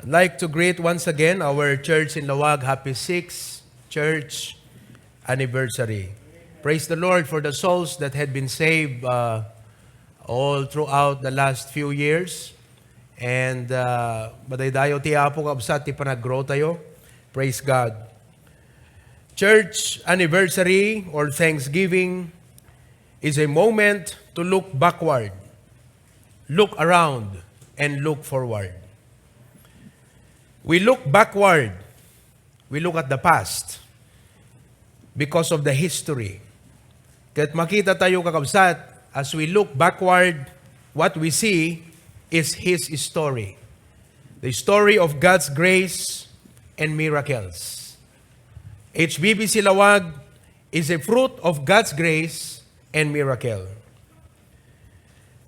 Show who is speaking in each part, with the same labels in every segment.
Speaker 1: I'd like to greet once again our church in Lawag. Happy 6th church anniversary. Praise the Lord for the souls that had been saved all throughout the last few years. And baday dayo ti apo kabsat ti panag-grow tayo. Praise God. Church anniversary or Thanksgiving is a moment to look backward, look around, and look forward. We look backward. We look at the past because of the history. Kahit makita tayo kakabsat, as we look backward, what we see is His story. The story of God's grace and miracles. HBBC Lawag is a fruit of God's grace and miracle.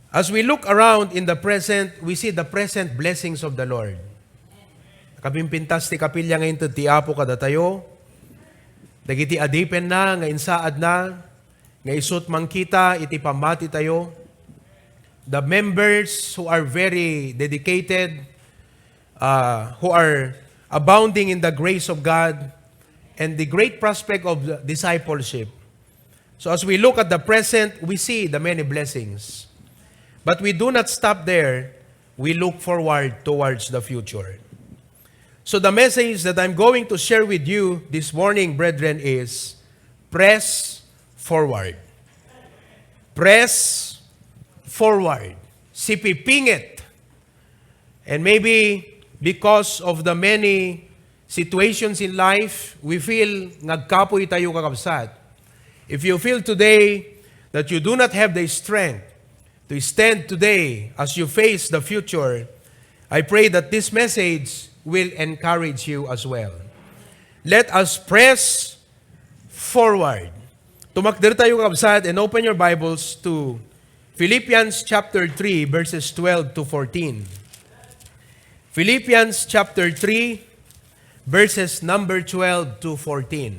Speaker 1: As we look around in the present, we see the present blessings of the Lord. Kapimpintas ti kapilya ngayon ti apo kada tayo. Dagiti adipen na, nga insaad na, nga isut mangkita, iti pamati tayo. The members who are very dedicated, who are abounding in the grace of God, and the great prospect of discipleship. So as we look at the present, we see the many blessings. But we do not stop there. We look forward towards the future. So the message that I'm going to share with you this morning, brethren, is press forward. Press forward. Sipipingit. And maybe because of the many situations in life, we feel nagkapoy tayo kakabsat. If you feel today that you do not have the strength to stand today as you face the future, I pray that this message will encourage you as well. Let us press forward. Tumakder tayo kabsat and open your Bibles to Philippians chapter 3 verses 12 to 14. Philippians chapter 3 verses number 12 to 14.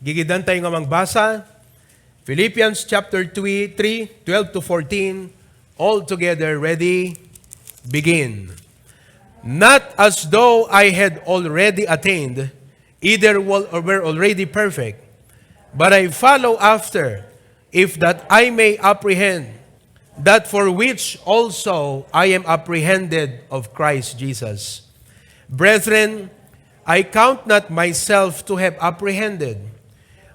Speaker 1: Gigidan tayo nga magbasa. Philippians chapter 3, 12 to 14. All together, ready, begin. Not as though I had already attained, either were already perfect, but I follow after, if that I may apprehend that for which also I am apprehended of Christ Jesus. Brethren, I count not myself to have apprehended,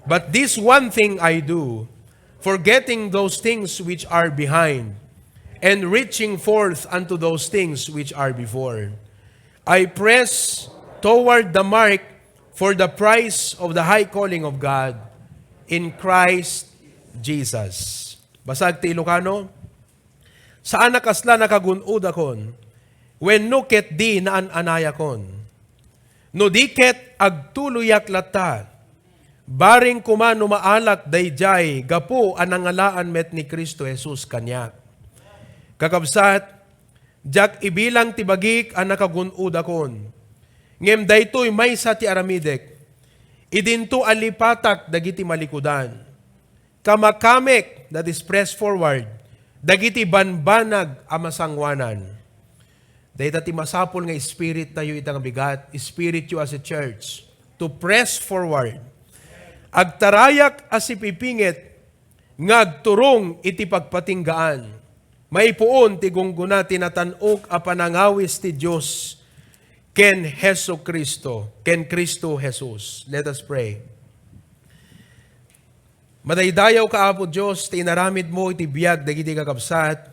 Speaker 1: but this one thing I do, forgetting those things which are behind, and reaching forth unto those things which are before. I press toward the mark for the prize of the high calling of God in Christ Jesus. Basag ti Ilocano, saan nakasla nakagunud akon, when nuket di naan-anaya kon. No diket agtuluyak lata, baring kumano maalak dayjay, gapu anangalaan met ni Kristo Jesus kanyak. Kakabsat, jak ibilang tibagik ang nakagunud akon. Ngem daytoy may sa ti aramidek, idinto alipatak dagiti malikudan. Kamakamek, that is press forward, dagiti banbanag amasangwanan. Dahil ti masapol nga spirit tayo itang bigat, spirit you as a church, to press forward. Agtarayak as ipipingit, ngagturong iti pagpatinggaan. May puon ti gungguna tinatanok a panangawis ti Diyos ken Heso Kristo, ken Kristo Jesus. Let us pray. Madaydayaw ka, Apo Diyos, ti inaramid mo iti biyag dagiti kakabsat.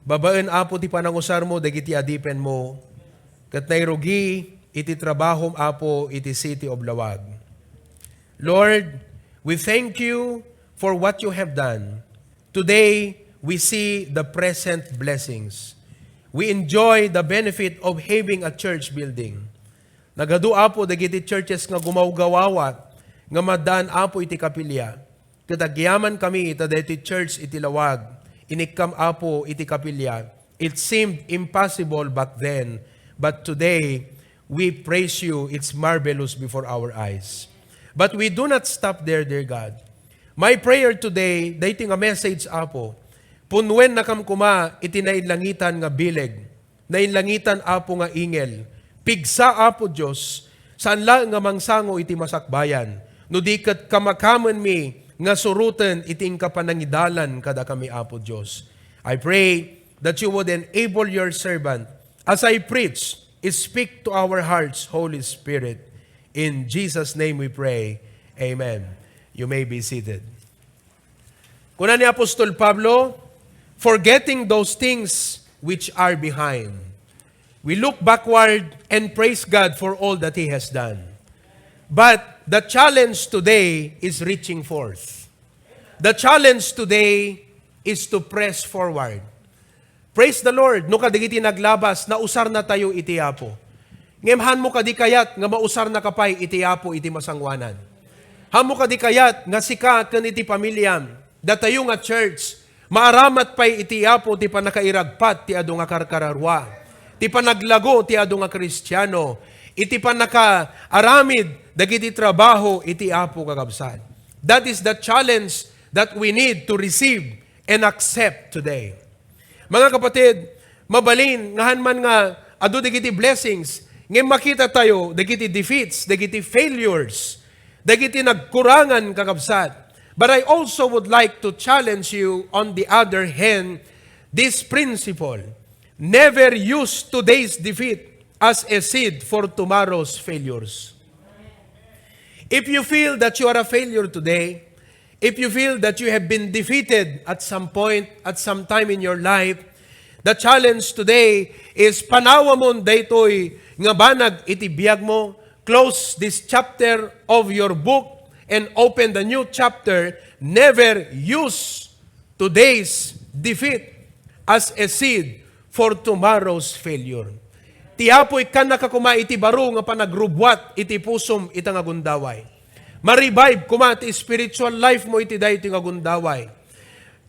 Speaker 1: Babaen, Apo, ti panangusar mo dagiti adipen mo. Kat nairugi iti trabahom, Apo, iti city of Lawag. Lord, we thank you for what you have done. Today, we see the present blessings. We enjoy the benefit of having a church building. Nagadu, Apo, dagiti churches nga gumawgawawat, nga madaan, Apo, iti kapilya. Katagyaman kami ita deti church iti Lawag, inikam, Apo, iti kapilya. It seemed impossible back then, but today, we praise you. It's marvelous before our eyes. But we do not stop there, dear God. My prayer today, dating a message, Apo, punwen na kam kuma, itinaid langitan nga bileg, na inlangitan apo nga ingel. Pigsa apo Diyos, saan lang nga mangsango iti masakbayan. No di kat kamakaman mi nga surutan iting kapanangidalan kada kami apo Diyos. I pray that you would enable your servant as I preach, speak to our hearts, Holy Spirit. In Jesus' name we pray. Amen. You may be seated. Kuna ni Apostol Pablo, forgetting those things which are behind, we look backward and praise God for all that He has done. But the challenge today is reaching forth. The challenge today is to press forward. Praise the Lord. No kadigiti naglabas, nausar na tayo iti apo. Ngemhan mo kadi kayat, nga mausar na kapay iti apo iti masangwanan. Hamo kadi kayat, nga sikat kan iti pamilyam, datayo nga church, maaramat pay iti apo ti panakairagpat ti adu nga karkararwa. Ti panaglago ti adu nga Kristiyano. Iti panakaaramid dagiti trabaho iti apo kakabsat. That is the challenge that we need to receive and accept today. Mga kapatid, mabalin, ngahan man nga, adu dagiti blessings, ngayon makita tayo, dagiti defeats, dagiti failures, dagiti nagkurangan kakabsat. But I also would like to challenge you, on the other hand, this principle. Never use today's defeat as a seed for tomorrow's failures. If you feel that you are a failure today, if you feel that you have been defeated at some point, at some time in your life, the challenge today is panawa mo daytoy nga banag iti biyag mo, close this chapter of your book, and open the new chapter. Never use today's defeat as a seed for tomorrow's failure. Tiapoy ka nakakuma iti baro nga panagrubwat iti pusom ita nga gundaway. Ma-revive kuma ti spiritual life mo iti dahi iti nga gundaway.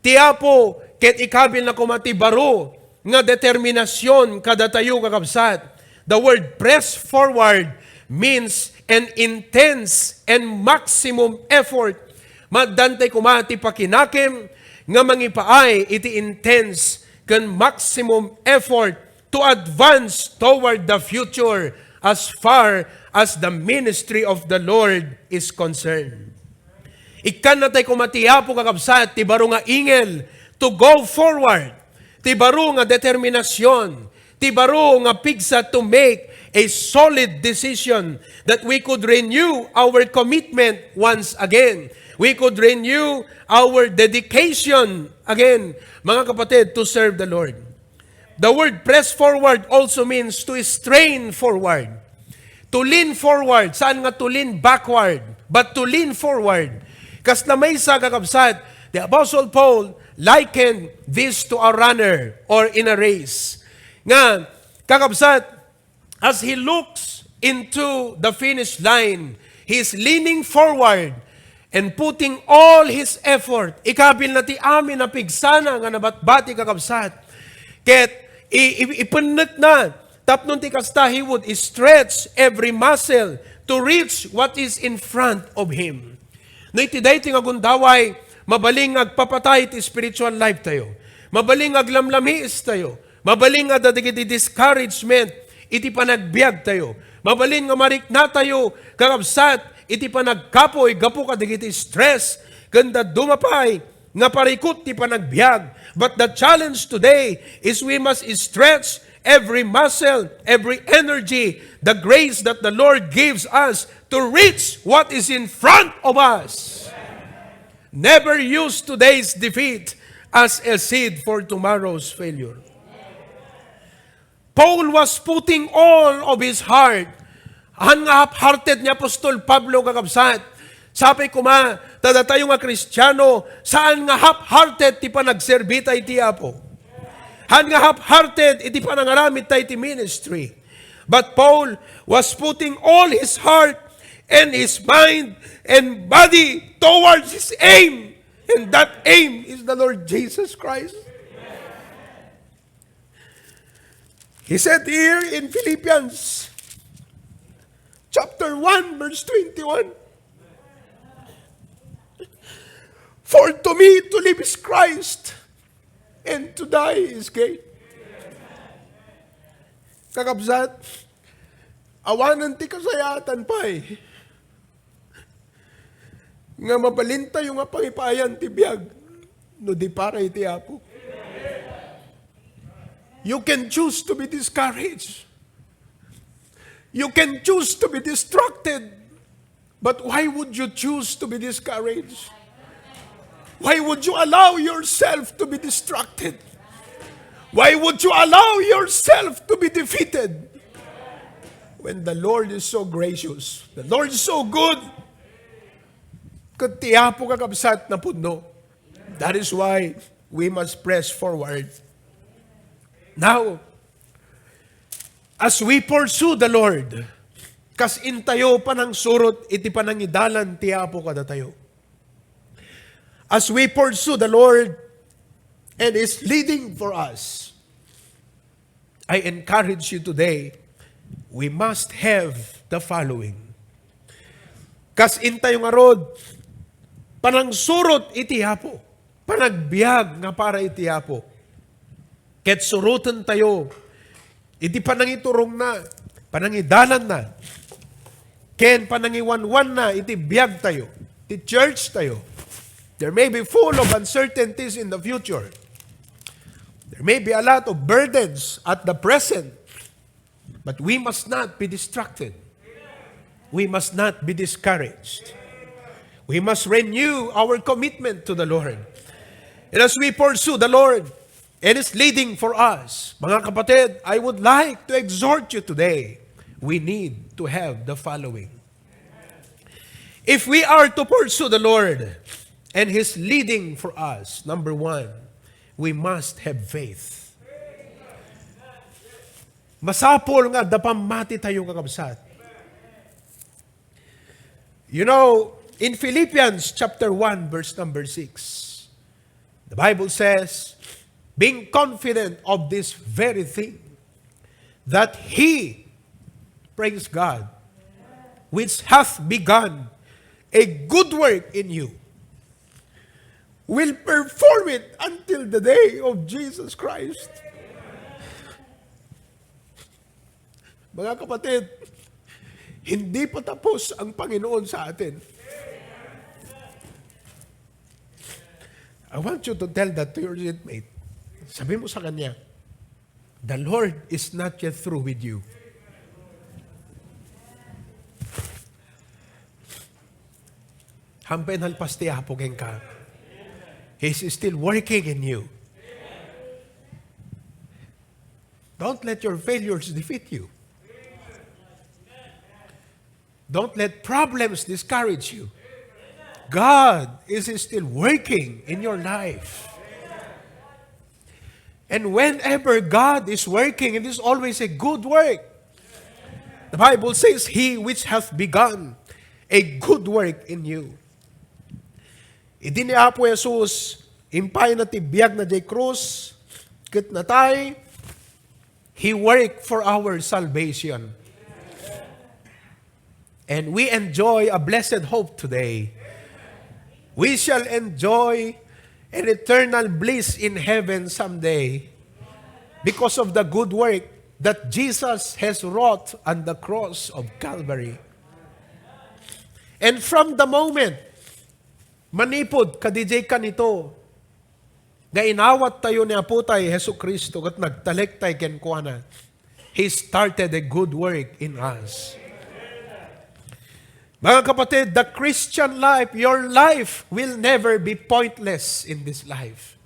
Speaker 1: Tiapo ket ikabil na kuma ti baro nga determinasyon kada tayo kakabsat. The word press forward means an intense and maximum effort. Magdantay kumati pakinakim nga mangipaay iti intense kan maximum effort to advance toward the future as far as the ministry of the Lord is concerned. Ikan na tayo kumatiyapo kakabsat, ti baro nga ingel to go forward, ti baro nga determinasyon, ti baro nga pigsa to make a solid decision that we could renew our commitment once again. We could renew our dedication again, mga kapatid, to serve the Lord. The word press forward also means to strain forward. To lean forward. Saan nga to lean backward? But to lean forward. Kas na may sa kakabsat, the Apostle Paul likened this to a runner or in a race. Nga, kakabsat, as he looks into the finish line, he is leaning forward and putting all his effort. Ikabil na ti amin na pigsana nga nabatbati kakabsat. Ket ipunot na, tapnon ti kasta, he would stretch every muscle to reach what is in front of him. No itiday ti nga gundaway, mabaling agpapatay ti spiritual life tayo. Mabaling aglamlamis tayo. Mabaling adadagiti discouragement, iti panagbiag tayo. Mabaling nga marikna tayo, kakabsat, iti panagkapoy, gapo kadigiti stress, ganda dumapay, nga parikot ti panagbiag. But the challenge today is we must stretch every muscle, every energy, the grace that the Lord gives us to reach what is in front of us. Never use today's defeat as a seed for tomorrow's failure. Paul was putting all of his heart. Han nga half-hearted ni Apostol Pablo kakabsat. Sabi ko ma, tada tayo nga Kristiyano, saan nga half-hearted ti panagserbita iti apo. Han nga half-hearted iti panangaramit tayo iti ministry. But Paul was putting all his heart and his mind and body towards his aim. And that aim is the Lord Jesus Christ. He said here in Philippians chapter 1 verse 21, for to me to live is Christ, and to die is gain. Kakabsat, awanan ti kasayatan pa eh. Nga mabalinta yung nga pangipayan ti biyag, no di para iti Apo. You can choose to be discouraged. You can choose to be distracted. But why would you choose to be discouraged? Why would you allow yourself to be distracted? Why would you allow yourself to be defeated? When the Lord is so gracious, the Lord is so good, katiyapo kakabsat na puno. That is why we must press forward. Now, as we pursue the Lord, kas intayo panang surot, iti panangidalan tiyapo kada tayo. As we pursue the Lord, and is leading for us, I encourage you today, we must have the following. Kas intay nga rod, panang surot iti Apo, panagbiag nga para iti Apo. Ket surutan tayo, iti panangiturong na, panangidalan na, ken panangiwanwan na, iti biag tayo, iti church tayo. There may be full of uncertainties in the future. There may be a lot of burdens at the present, but we must not be distracted. We must not be discouraged. We must renew our commitment to the Lord. And as we pursue the Lord, and it's leading for us, mga kapatid, I would like to exhort you today, we need to have the following. If we are to pursue the Lord, and His leading for us, number one, we must have faith. Masapol nga, dapamati tayo kakabsat. You know, in Philippians chapter 1, verse number 6, the Bible says, being confident of this very thing, that He, praise God, which hath begun a good work in you, will perform it until the day of Jesus Christ. Mga kapatid, hindi pa tapos ang Panginoon sa atin. I want you to tell that to your seatmate. Sabi mo sa kanya, the Lord is not yet through with you. Hampen halpas ti Apo keng ka. He's still working in you. Don't let your failures defeat you. Don't let problems discourage you. God is still working in your life. And whenever God is working, it is always a good work. The Bible says, He which hath begun a good work in you. Idi ni Apo Jesus, impay na tibiyag na jay krus, ket natay, He worked for our salvation. And we enjoy a blessed hope today. We shall enjoy an eternal bliss in heaven someday because of the good work that Jesus has wrought on the cross of Calvary. And from the moment manipod, kadijay ka nito, nga inawat tayo ni Aputay, Hesu Kristo, at nagtalek tayo kenkuana. He started a good work in us. Mga kapatid, the Christian life, your life will never be pointless in this life.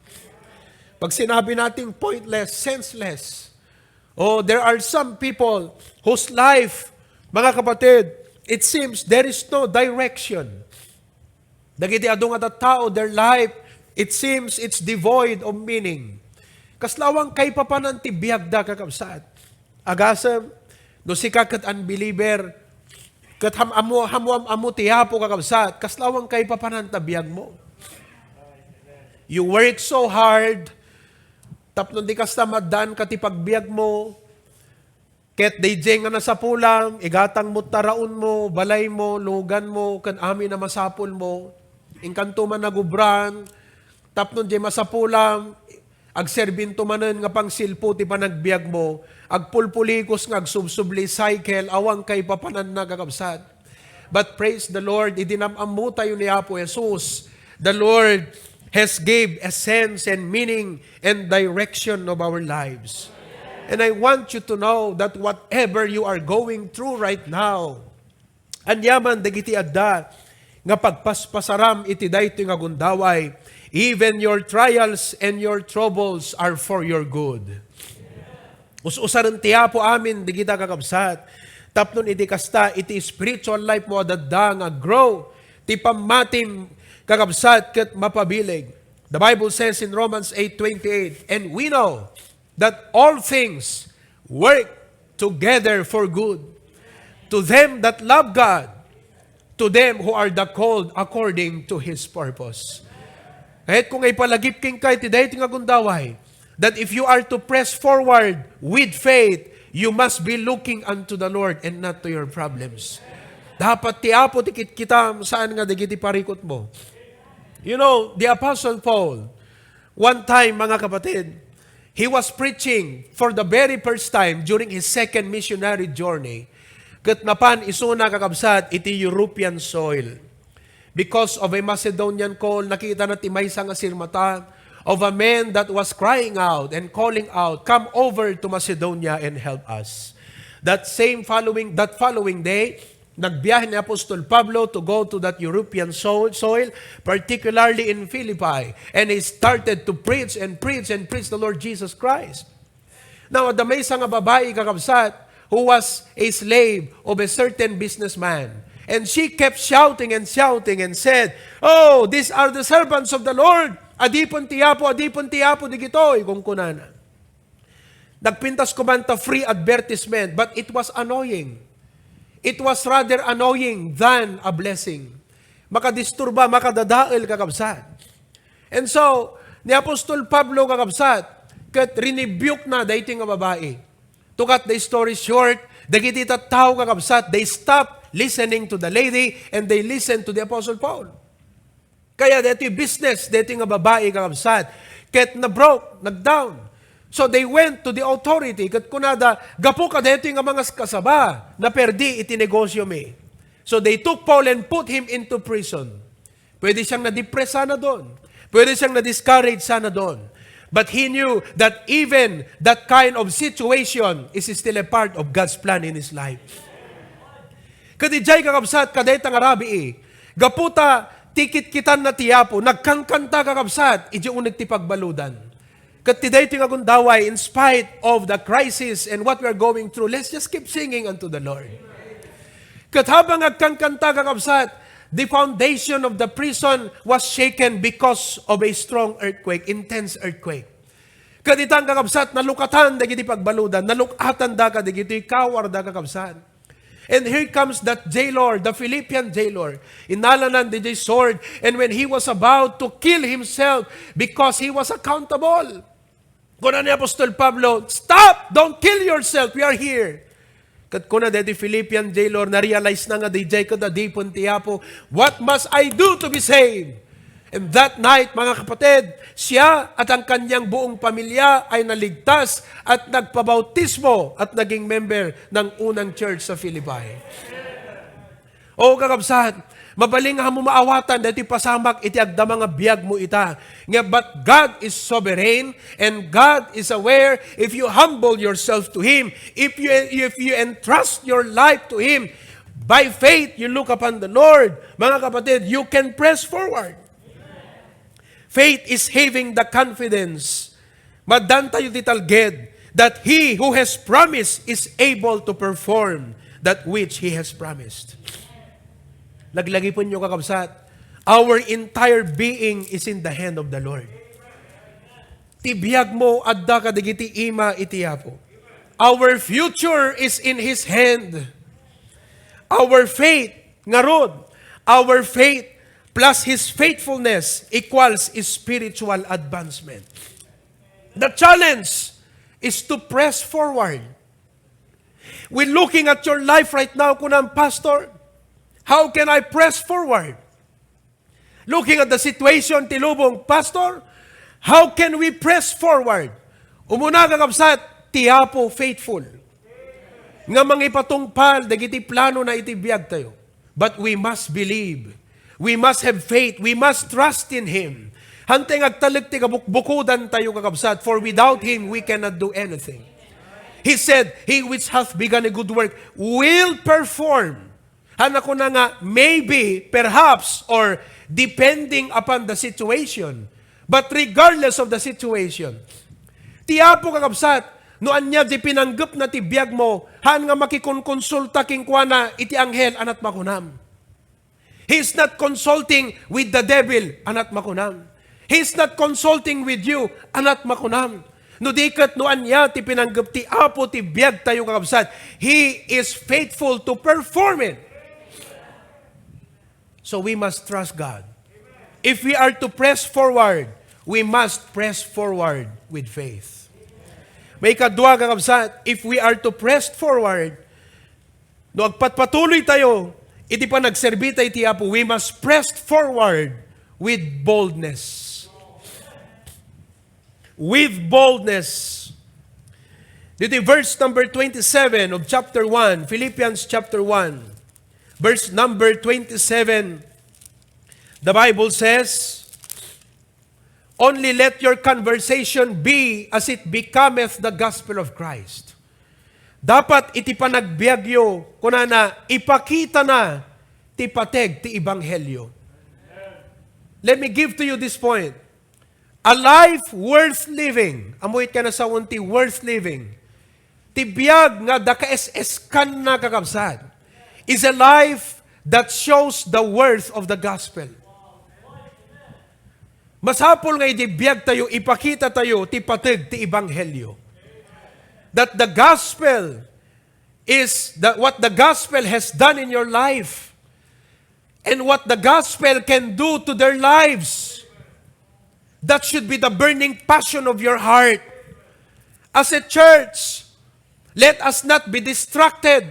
Speaker 1: Pag sinabi nating pointless, senseless, there are some people whose life, mga kapatid, it seems there is no direction. Dagiti adu nga tao, their life, it seems it's devoid of meaning. Kaslawang kay papanan ti biag da kakabsat. Agasam, no si kakat unbeliever, kat hamuam ti hapo kakabsat, kaslawang kay papanan ta biag mo. You work so hard, tapno di kasta maddan kati pagbiag mo, ket DJ nga nasa pulang, igatang mo taraon mo, balay mo, lugan mo, kan amin na masapul mo, ingkanto man nagubran, tapnon di masapulang, ag serbinto manen nga pang silpo ti panagbiag mo, ag pulpulikos nga ag subsubli cycle, awang kay papanan na kakabsat. But praise the Lord, idinamamu tayo ni Apo Jesus. The Lord has gave a sense and meaning and direction of our lives. And I want you to know that whatever you are going through right now, anyaman dagiti adda nga pagpaspasaram iti daytoy nga gundaway, even your trials and your troubles are for your good. Us-usaran ti Apo amin di kita kakabsat. Tapnon iti kasta iti spiritual life mo adda nga grow ti pamatim kakabsat ket mapabilig. The Bible says in Romans 8:28, and we know that all things work together for good to them that love God, to them who are the called according to His purpose. Kahit kung ay palagip king kay ti daytoy nga gundaway, that if you are to press forward with faith, you must be looking unto the Lord and not to your problems. Dapat ti Apo tikit kita saan nga dagiti parikot mo. You know, the Apostle Paul, one time mga kapatid, he was preaching for the very first time during his second missionary journey. Ket napan isuna kakabsat iti European soil. Because of a Macedonian call, nakita na ti maysa nga sirmata of a man that was crying out and calling out, come over to Macedonia and help us. That following day, nagbiyahe ni Apostol Pablo to go to that European soil, particularly in Philippi. And he started to preach and preach and preach the Lord Jesus Christ. Now, the may nga babae kakabsat who was a slave of a certain businessman. And she kept shouting and said, oh, these are the servants of the Lord. Adipon ti Apo, digitoy, kung kunana. Nagpintas ko man ta free advertisement, but it was annoying. It was rather annoying than a blessing. Makadisturba, makadadael kakabsat. And so, ni Apostol Pablo kakabsat, kat rinibuke na dahiting nga babae. To cut the story short, dagiti tattao kakabsat, they stopped listening to the lady and they listened to the Apostle Paul. Kaya dito business, dito nga babae kakabsat, kat na-broke, nag-down. So they went to the authority, kat kunada, gapo ka dito nga mga kasaba, na perdi itinegosyo mi. So they took Paul and put him into prison. Pwede siyang na-depress sana doon. Pwede siyang na-discourage sana doon. But he knew that even that kind of situation is still a part of God's plan in his life. Kadijay kakabsat, kadayta nga rabi gaputa, tikit kitan na tiyapo, nagkangkanta kakabsat, iji unig ti pagbaludan. Kat tiday ti nga gundaway, in spite of the crisis and what we are going through, let's just keep singing unto the Lord. Kat habang nagkangkanta kakabsat, the foundation of the prison was shaken because of a strong earthquake, intense earthquake. Kat itang kakabsat, nalukatan dagiti pagbaludan, nalukatan da ka dagiti kawar da kakabsat. And here comes that jailor, the Philippian jailor. Inalanan di sword, and when he was about to kill himself because he was accountable. Kuna ni Apostol Pablo, stop! Don't kill yourself! We are here. Kat kuna di Philippian jailor, na-realize na nga di jay ko da di puntiyapo, what must I do to be saved? And that night, mga kapatid, siya at ang kanyang buong pamilya ay naligtas at nagpabautismo at naging member ng unang church sa Philippi. O kakabsat, mabaling nga mo maawatan dati pasamak iti agda mga biyag mo ita. Nga, but God is sovereign and God is aware if you humble yourself to Him, if you entrust your life to Him, by faith you look upon the Lord, mga kapatid, you can press forward. Faith is having the confidence, madan tayo titalged, that He who has promised is able to perform that which He has promised. Laglagi po nyo kakabsat, our entire being is in the hand of the Lord. Tibiyag mo, adda ka digiti ima itiyapo. Our future is in His hand. Our faith, ngarod, our faith plus His faithfulness equals spiritual advancement. The challenge is to press forward. We're looking at your life right now, kunang pastor, how can I press forward? Looking at the situation, tilubong, pastor, How can we press forward? Umuna kakabsat, ti Apo faithful. Nga mangipatungpal, dagiti plano na itibiyag tayo. But we must believe. We must have faith. We must trust in Him. Hantay agtalag ti kabukbukudan tayo kakabsat, for without Him, we cannot do anything. He said, He which hath begun a good work will perform. Hanako na nga, maybe, perhaps, or depending upon the situation. But regardless of the situation, ti Apo kakabsat, no anya di pinanggap na ti biyag mo, han nga makikonsulta king kuana iti anghel anat makunam. He's not consulting with the devil anat makunam. He's not consulting with you anat makunam. No dikat no anya ti pinanggap ti Apo ti biyag tayo kakabsat, He is faithful to perform it. So we must trust God. If we are to press forward, we must press forward with faith. May kadwa kakabsat, if we are to press forward, no agpatpatuloy tayo, iti pa nagserbi tayo ti Apo, we must press forward with boldness. With boldness. Dito verse number 27 of chapter 1, Philippians chapter 1. Verse number 27, the Bible says, only let your conversation be as it becometh the gospel of Christ. Dapat iti panagbiagyo, kunana, ipakita na, ti pateg, ti ibanghelyo. Let me give to you this point. A life worth living, amuit ka na sa unti, worth living, ti biag nga da ka-es-eskan na kakabsad, is a life that shows the worth of the gospel. Masapol nga idibiyag tayo, ipakita tayo, ti pateg, ti ibanghelyo. That the gospel is what the gospel has done in your life and what the gospel can do to their lives. That should be the burning passion of your heart. As a church, let us not be distracted.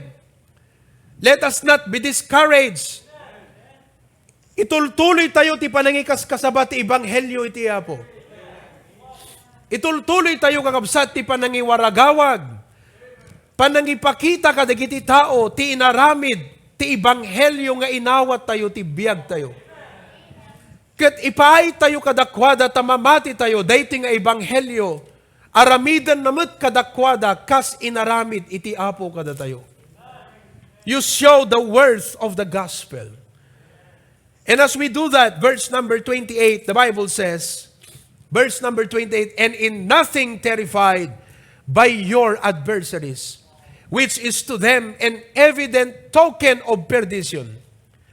Speaker 1: Let us not be discouraged. Itultuloy tayo ti panangikas kasabat ti ibanghelyo iti Apo. Itultuloy tayo kakabsat ti panangiwaragawag. Panangipakita kadagiti tao ti inaramid ti ibanghelyo nga inawat tayo ti biyag tayo. Ket ipaay tayo kadakwada tamamati tayo dayti nga ibanghelyo. Aramidan namut kadakwada kas inaramid iti Apo kada tayo. You show the worth of the gospel. And as we do that, verse number 28, the Bible says, verse number 28, and in nothing terrified by your adversaries, which is to them an evident token of perdition,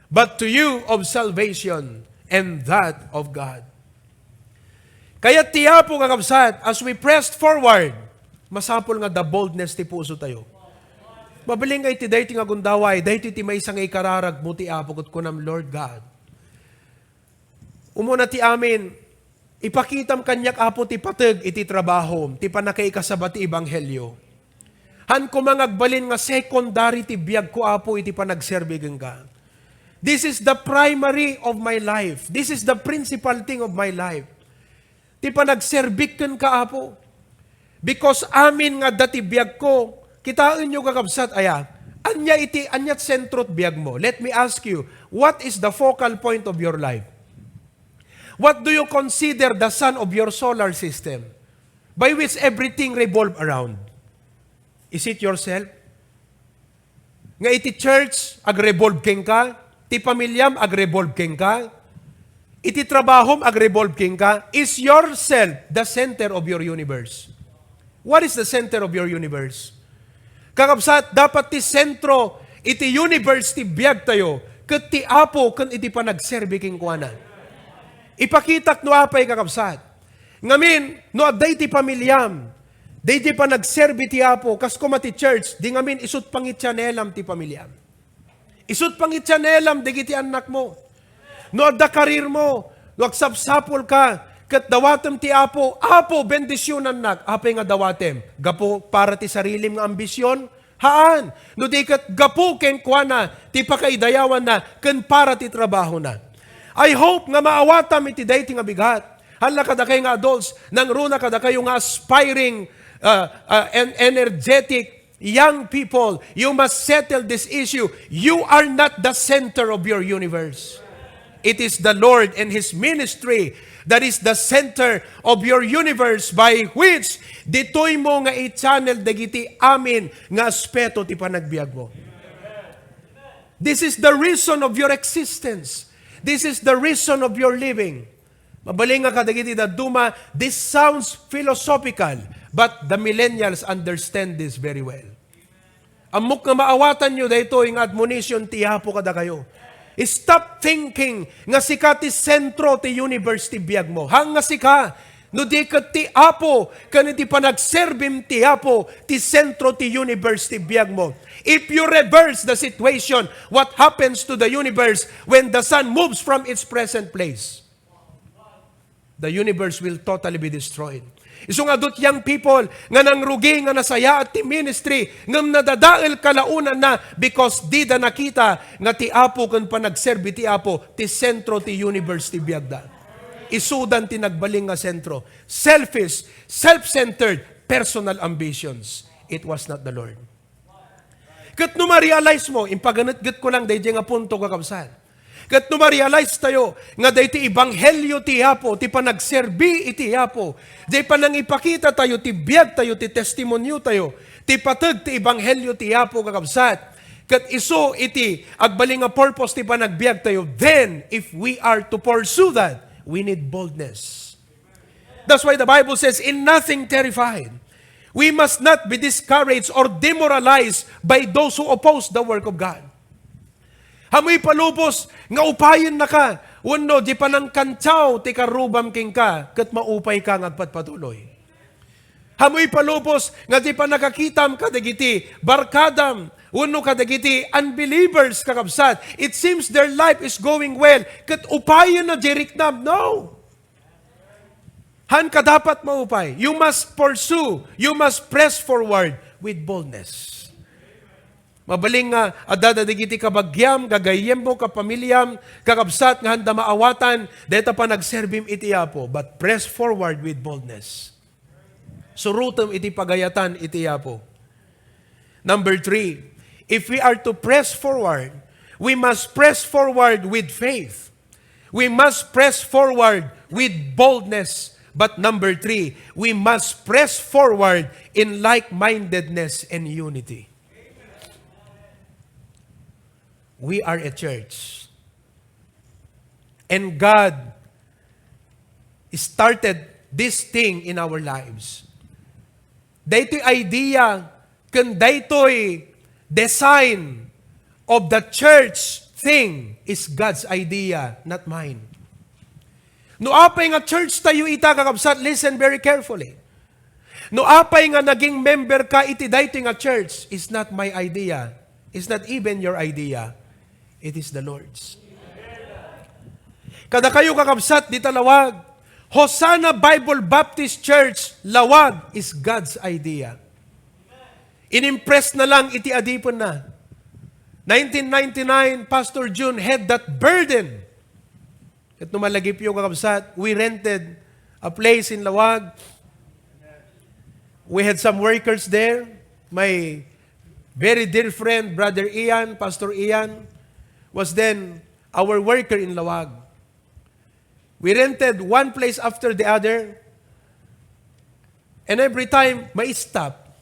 Speaker 1: but to you of salvation, and that of God. Kaya tiya po kakabsat, as we pressed forward, masapol nga the boldness ti puso tayo. Mabiling ay ti dayti nga gundaway, dayti ti may isang ikararag mo ti Apo kat kunam, Lord God. Umuna ti amin, ipakitam kanyak Apo ti pateg iti trabaho, ti panakaikasabat ti ibanghelyo. Han ko mangagbalin nga secondary ti biyag ko Apo iti panagserbigan ka. This is the primary of my life. This is the principal thing of my life. Ti panagserbikan ka Apo. Because amin nga dati biyag ko, kitaan nyo kakabsat, anyat sentrot biyag mo. Let me ask you, what is the focal point of your life? What do you consider the sun of your solar system? By which everything revolve around? Is it yourself? Nga iti church, ag-revolve king ka? Ti pamilyam, ag-revolve king ka? Iti trabahom, ag-revolve king ka? Is yourself the center of your universe? What is the center of your universe? Kakabsat, dapat ti sentro, iti universe ti biyag tayo, ket ti Apo, ken iti panagserbi king kuana. Ipakitak no apay kakabsat. Ngamin, no aday ti pamilyam, day ti panagserbi ti Apo, kas kuma ti church, di ngamin isut pangityanelam ti pamilyam. Isut pangityanelam, digiti anak mo. No adda karir mo, no agsapsapol ka, ket dawatem ti Apo, Apo, bendisyonan nak, apay nga dawatem, gapo para ti sarilim nga ambisyon, haan, no di ket gapo ken kuana, ti pakaidayawan na, ken para ti trabaho na. I hope nga maawatam iti dayti nga bigat, hala kada kayo nga adults, nang runa kada kayo nga aspiring and energetic young people, you must settle this issue. You are not the center of your universe. It is the Lord and His ministry that is the center of your universe by which ditoy mo nga i-channel dagiti amin nga aspeto ti panagbiag mo. This is the reason of your existence. This is the reason of your living. Mabaling nga kadagiti da duma, this sounds philosophical, but the millennials understand this very well. Amok nga maawatan nyo dahito yung admonition tiyapo kada kayo. Stop thinking nga sika ti sentro ti universe ti biag mo. Hang nga sika, no di ka ti apo, kaniti panagserbim ti apo, ti sentro ti universe ti biag mo. If you reverse the situation, what happens to the universe when the sun moves from its present place? The universe will totally be destroyed. Iso nga dut young people, nga nangrugi, nga nasaya at ti ministry, ngam nadadael kalaunan na because di da nakita nga ti apo kan panagserbi ti apo, ti sentro ti universe ti biagda. Isudan ti nagbaling nga sentro. Selfish, self-centered, personal ambitions. It was not the Lord. Kat no ma-realize mo, impaganat-gat ko lang dahil nga punto kakabsat. Kat no ma-realize tayo, nga dahi ti ibanghelyo ti Apo, ti panagserbi iti Apo, dahi panang ipakita tayo, ti biyag tayo, ti testimonyo tayo, ti patag ti ibanghelyo ti Apo kakabsat, kat iso iti agbaling nga purpose ti panagbiag tayo, then if we are to pursue that, we need boldness. That's why the Bible says, in nothing terrified. We must not be discouraged or demoralized by those who oppose the work of God. Hamoy palubos, nga upayin na ka. Uno, di pa nang kantsaw, ti karubam king ka, kat maupay ka ngagpatpatuloy. Hamoy palubos, nga di pa nakakitam kadagiti, barkadam, uno kadagiti, unbelievers kakabsat. It seems their life is going well, kat upayin na diriknam. No! Han ka dapat maupay. You must pursue, you must press forward with boldness. Mabaling nga, adada digiti kabagyam, gagayem mo, kapamilyam, kakabsat nga handa maawatan, deta pa nagserbim iti Apo, but press forward with boldness. Surutom iti pagayatan iti Apo. Number 3, if we are to press forward, we must press forward with faith. We must press forward with boldness. But number 3, we must press forward in like-mindedness and unity. We are a church. And God started this thing in our lives. Daytoy idea, kan daytoy design of the church thing is God's idea, not mine. No apay nga church tayo ita kakabsat, listen very carefully. No apay nga naging member ka iti daytoy nga church is not my idea. It's not even your idea. It is the Lord's. Kada kayo kakabsat di talawag, Hosanna Bible Baptist Church, lawag is God's idea. Inimpress na lang iti adipon na. 1999, Pastor June had that burden. At numalagip yung kakabsat, we rented a place in Lawag. We had some workers there. My very dear friend, Brother Ian, Pastor Ian, was then our worker in Lawag. We rented one place after the other, and every time, may stop.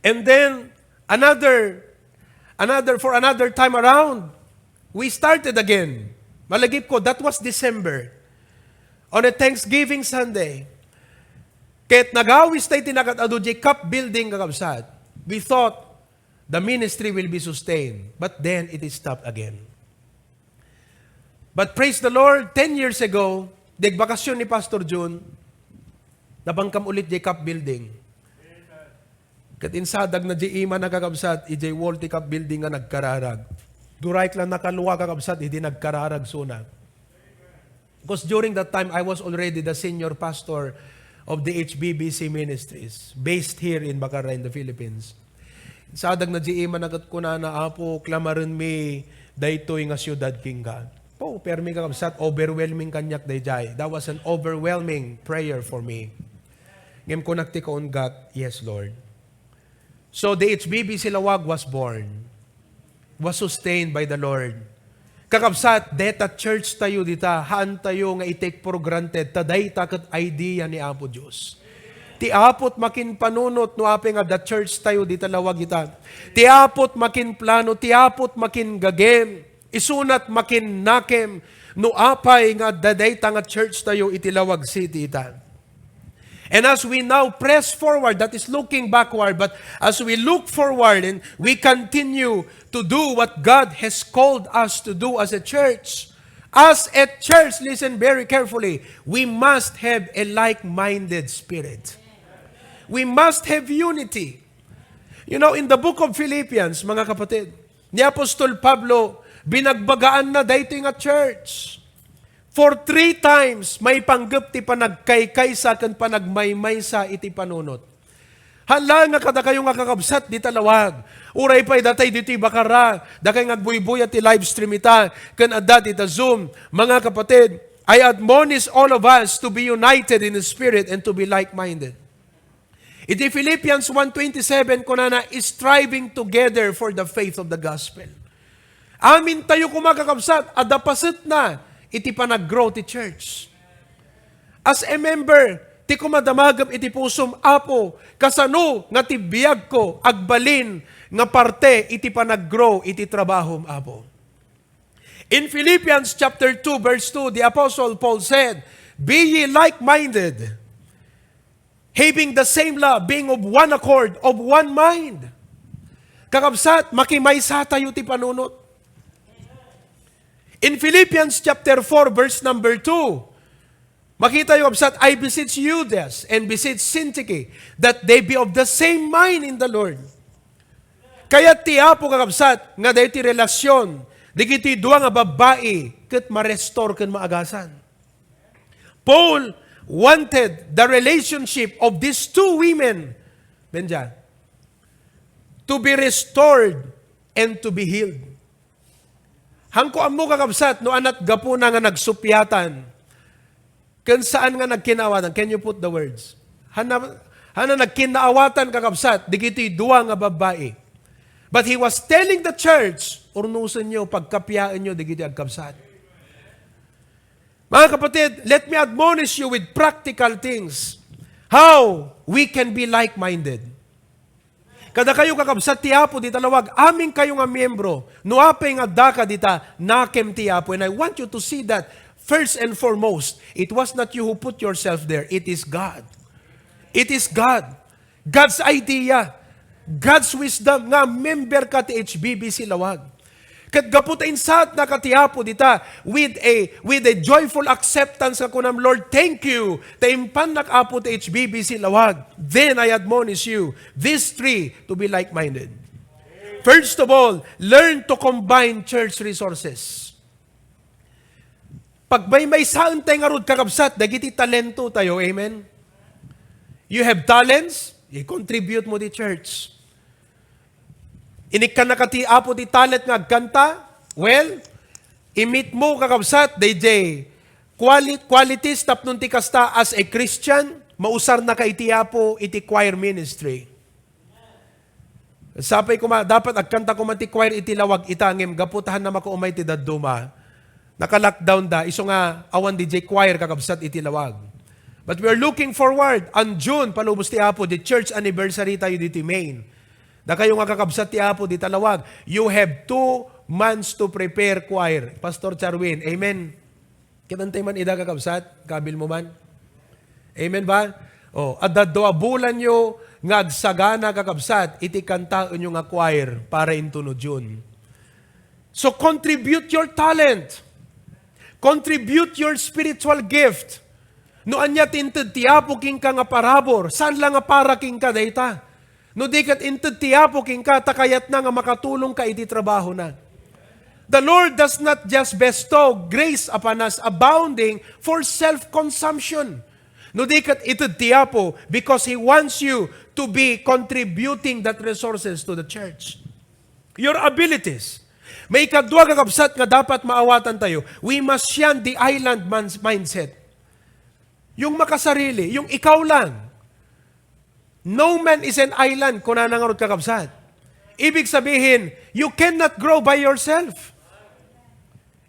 Speaker 1: And then, for another time around, we started again. Malagip ko, that was December. On a Thanksgiving Sunday, kahit nagawis tayo tinakatado di cup building kakabsat, we thought, the ministry will be sustained. But then, it is stopped again. But praise the Lord, 10 years ago, nagbakasyon ni Pastor June, nabangkam ulit di cup building. Katinsadag na di ima nakakabsat, ijay wall ti cup building nga nagkararag. Duray lang nakaluwa kakabsat, hindi nagkararag suna. Because during that time, I was already the senior pastor of the HBBC Ministries, based here in Bacara in the Philippines. Sadag na di ima nagat ko na apo, klamarin mi, daytoy nga siyudad king God. Oh, permi kakabsat, overwhelming kanyak dayjay. That was an overwhelming prayer for me. Ngem ko nagtikoon God, yes Lord. So the HBB Silawag was born, was sustained by the Lord. Kakabsat, deta church tayo dita, haan tayo nga i-take for granted, taday takat idea ni Apo Diyos. Ti apot makin panunot no ape nga the church tayo di talawag ita. Ti apot makin plano, ti apot makin gagem, isunat makin nakem, no apay nga dadayta nga church tayo itilawag city ita. And as we now press forward, that is looking backward, but as we look forward and we continue to do what God has called us to do as a church, listen very carefully, we must have a like-minded spirit. We must have unity. You know, in the book of Philippians, mga kapatid, ni Apostol Pablo, binagbagaan na dayto nga church. For 3 times, may panggap ti panagkaykaysa kan panagmaymaysa iti panunot. Hala nga kada kayo nga kakabsat di talawag. Uray pa'y datay diti bakara. Dakay nga buy-buy at live stream ita. Kan adat ita Zoom. Mga kapatid, I admonish all of us to be united in the Spirit and to be like-minded. Iti Philippians 1:27 ko na striving together for the faith of the gospel. Amin tayo kumakakabsat, adapasit na, iti panag-grow ti church. As a member, ti kumadamagam iti pusom apo, kasano nga ti biyag ko, agbalin, nga parte, iti panag-grow, iti trabahom apo. In Philippians chapter 2, verse 2, the Apostle Paul said, be ye like-minded, having the same love, being of one accord, of one mind. Kakabsat, makimaysa tayo ti panunot. In Philippians chapter 4, verse number 2, makita yung kabsat, I beseech Judas and beseech Syntyche, that they be of the same mind in the Lord. Kaya ti apo kakabsat, nga dahi ti relasyon, di kiti duwa nga babae, kat ma-restore kan maagasan. Paul wanted the relationship of these 2 women, Benja, to be restored and to be healed. Hangko amo kakabsat, no anat gapo na nga nagsupyatan, kan saan nga nagkinaawatan? Can you put the words? Hana nagkinaawatan kakabsat, di kiti duwa nga babae. But he was telling the church, urnusan nyo, pagkapyaan nyo, di kiti agkabsat. Mga kapatid, let me admonish you with practical things. How we can be like-minded. Kada kayo kakabsat ti Apo di talawag, aming kayo nga miyembro, nuapay nga daka dita, nakem ti Apo. And I want you to see that first and foremost, it was not you who put yourself there, it is God. It is God. God's idea. God's wisdom nga member ka ti HBB Silawag. Kat gaputain sad na katiapo dita with a joyful acceptance ka kunam, Lord, thank you. Taimpan nakapo ti HBB Silawag. Then I admonish you, these 3 to be like-minded. First of all, learn to combine church resources. Pag may saan tayo nga rod kakabsat, dagiti talento tayo, amen? You have talents, i-contribute mo di church. Inik ka nakati apo ti talent nga agkanta, well, imit mo kakabsat, DJ, qualities tapnon ti kasta as a Christian, mausar na ka iti apo iti choir ministry. Sapay ko dapat agkanta ko man ti choir iti lawag itangim, gaputahan na makuumay ti daduma. Naka-lockdown da, iso nga awan DJ choir kakabsat iti lawag. But we are looking forward, on June, palubos ti apo, the church anniversary tayo diti Maine. Da kayo nga kakabsat ti Apo di talawag. You have 2 months to prepare choir. Pastor Charwin, amen. Kinantay man ida kakabsat, kabil mo man. Amen ba? At dadwa bulan nyo nga agsagana kakabsat, iti kanta nyo nga choir para intunod yun. So contribute your talent. Contribute your spiritual gift. No anya tinted ti Apo king ka nga parabor, saan lang nga para king ka dayta? No di kat inted tiapo king ka, takayat na nga makatulong ka iti trabaho na. The Lord does not just bestow grace upon us abounding for self-consumption. No di kat ited tiapo because He wants you to be contributing that resources to the church. Your abilities. May kadwa kakabsat nga dapat maawatan tayo. We must shun the island man's mindset. Yung makasarili, yung ikaw lang. No man is an island kung nanangarot kakabsat. Ibig sabihin, you cannot grow by yourself.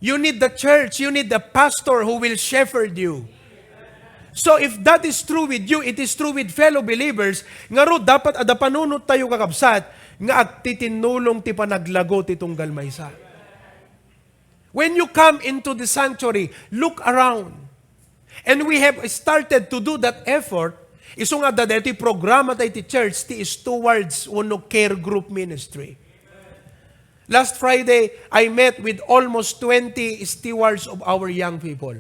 Speaker 1: You need the church, you need the pastor who will shepherd you. So if that is true with you, it is true with fellow believers, nga ro dapat ada panunot tayo kakabsat, nga agtitinulong ti panaglago ti tunggal maysa. When you come into the sanctuary, look around. And we have started to do that effort. Iso nga dati programa tayo ti church, ti stewards uno care group ministry. Last Friday, I met with almost 20 stewards of our young people.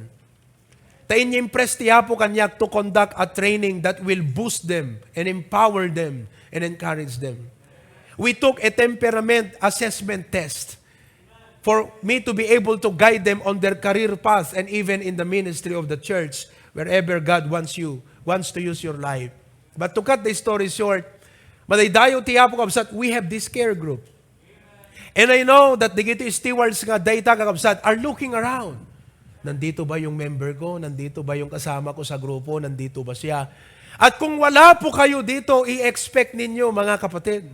Speaker 1: Tayo impress ti Apo kanyak to conduct a training that will boost them and empower them and encourage them. We took a temperament assessment test for me to be able to guide them on their career path and even in the ministry of the church, wherever God wants to use your life. But to cut the story short, madaydayo ti Apo kakabsat, we have this care group. And I know that the gito stewards nga dayta kakabsat are looking around. Nandito ba yung member ko? Nandito ba yung kasama ko sa grupo? Nandito ba siya? At kung wala po kayo dito, i-expect ninyo mga kapatid,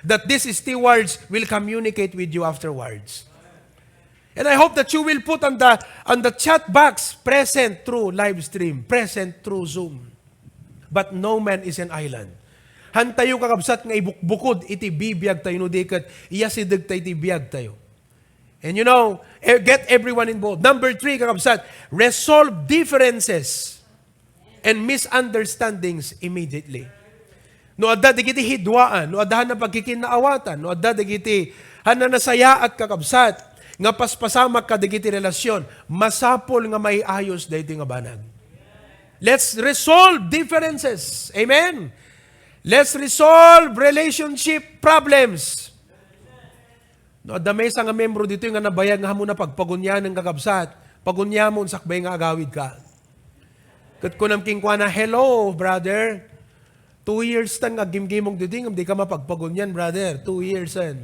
Speaker 1: that these stewards will communicate with you afterwards. And I hope that you will put on the chat box, present through live stream, present through Zoom. But no man is an island. Hantayo kakabsat nga ibukbukod iti bibiyag tayo no dikat iyasidag tayo iti biyag tayo. And you know, get everyone involved. Number 3 kakabsat, resolve differences and misunderstandings immediately. No adda digiti hidwaan, no adda na pagkikinaawatan, no adda digiti hana nasaya at kakabsat nga paspasamak ka digiti relasyon, masapol nga may ayos daytoy nga banag. Let's resolve differences. Amen. Let's resolve relationship problems. No, damay sa nga membro dito yung nga nabayag nga mo na pagpagunyan ng kakabsat, pagunyamon sakbay nga agawid ka. Kat ko namking kwa na, hello, brother. 2 years tan nga gimgimong dito, hindi ka mapagpagunyan, brother. 2 years tan.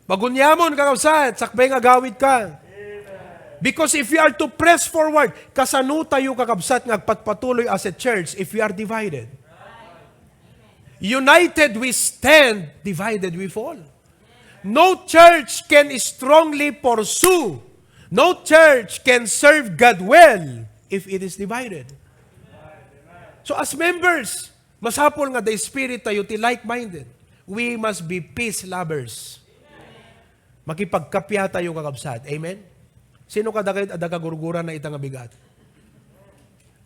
Speaker 1: Pagunyamon kakabsat, sakbay nga agawid ka. Because if we are to press forward, kasano tayo kakabsat nga agpatpatuloy as a church if we are divided? United we stand, divided we fall. No church can strongly pursue. No church can serve God well if it is divided. So as members, masapol nga the spirit tayo ti like-minded. We must be peace lovers. Makipagkapya tayo kakabsat. Amen? Sino kadagay at kagurgura na itang bigat?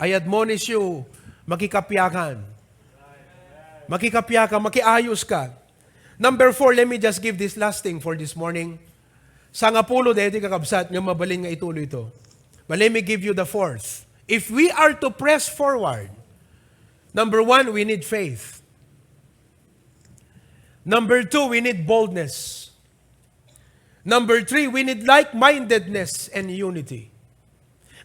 Speaker 1: I admonish you, makikapyakan. Makikapya ka, makiayos ka. Number 4, let me just give this last thing for this morning. Sa nga pulo, dahil kakabsat, nga mabalin nga ituloy ito. But let me give you the 4th. If we are to press forward, number 1, we need faith. Number 2, we need boldness. Number 3, we need like-mindedness and unity.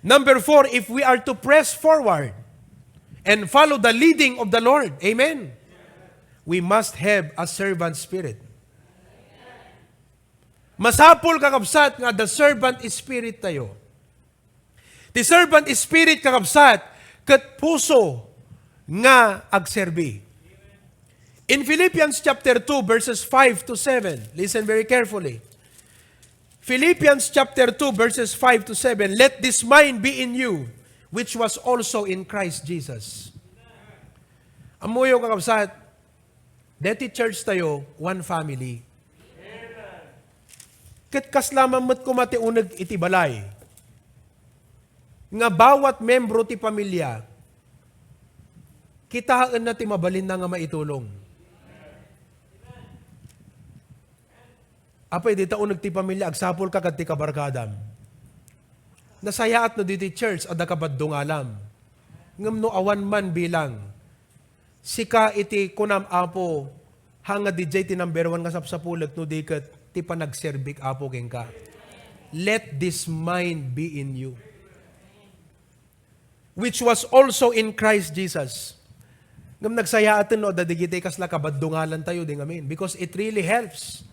Speaker 1: Number 4, if we are to press forward and follow the leading of the Lord, amen, we must have a servant spirit. Masapol kakabsat nga the servant spirit tayo. The servant spirit kakabsat ket puso nga agserbi. In Philippians chapter 2 verses 5 to 7, listen very carefully. Philippians chapter 2 verses 5 to 7, let this mind be in you, which was also in Christ Jesus. Amuyo kakabsat, deti church tayo, one family. Ket kaslaman mo't kumatiunag iti balay. Nga bawat membro ti pamilya, kitaan na ti mabalin na nga maitulong. Apay dita unag ti pamilya, agsapol ka kat ti kabarkadam. Nasayaat no diti church, ada kabadong alam. Ngam no awan man bilang, sika iti kunam apo, hanga DJ ti number 1 nga sapsapulag no dikat ti panagserbik apo ken ka. Let this mind be in you, which was also in Christ Jesus. Ngam nagsaya atin no dadigitay kasla kabadungalan tayo ding amin because it really helps.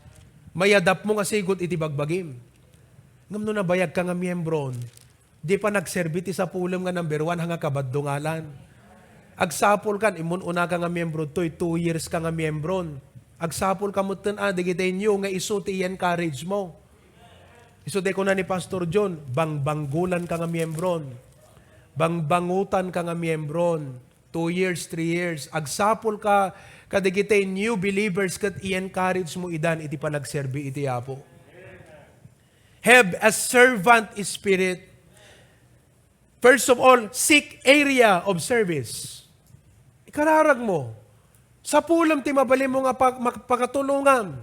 Speaker 1: Mayadap mo nga sigot iti bagbagim. Ngam no nabayag ka nga miyembron, di pa nagserbiti sa pulong nga number 1 hanga kabaddungalan. Agsapol kan, imun una ka nga miyembro, 2 years ka nga miyembron. Agsapol ka mo digitay niyo nga iso ti encourage mo. Iso de ko na ni Pastor John, bangbanggulan ka nga miyembron. Bangbangutan ka nga miyembron. 2 years, 3 years. Agsapol ka, kadigitay new believers kat i-encourage mo idan, iti pa nagserbi iti apo. Have a servant spirit. First of all, seek area of service. Ikararag mo. Sa pulam ti mabali mo nga pagkatulungan.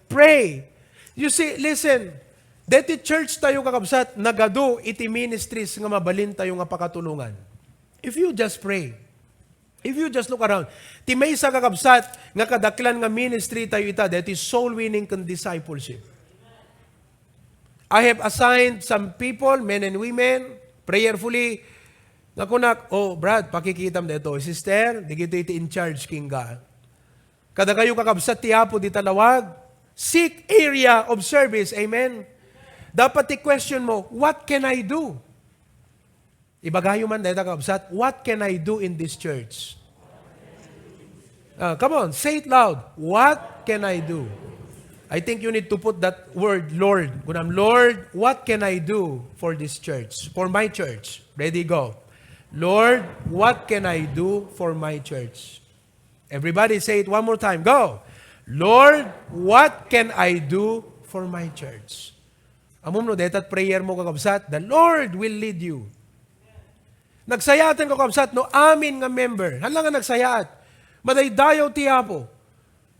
Speaker 1: Pray. You see, listen, deti church tayo kakabsat, nagado iti ministries nga mabalin tayo nga pakatulungan. If you just pray, if you just look around, ti may sa kakabsat, nga kadaklan nga ministry tayo ita, deti soul winning and discipleship. I have assigned some people, men and women, prayerfully, nga kunak, oh Brad, pakikitam dito, sister, di kito iti in charge king ka. Kada kayo kakabsat ti apo di talawag, seek area of service, amen? Dapat i-question mo, what can I do? Ibagayo man dito kakabsat, what can I do in this church? Come on, say it loud. What can I do? I think you need to put that word, Lord. Kunam, Lord, what can I do for this church? For my church. Ready, go. Lord, what can I do for my church? Everybody say it one more time. Go. Lord, what can I do for my church? Amom no, detat prayer mo kakabsat, the Lord will lead you. Nagsayatan kakabsat, no, amin nga member. Hala nga nagsayat. Madaydayaw tiyapo.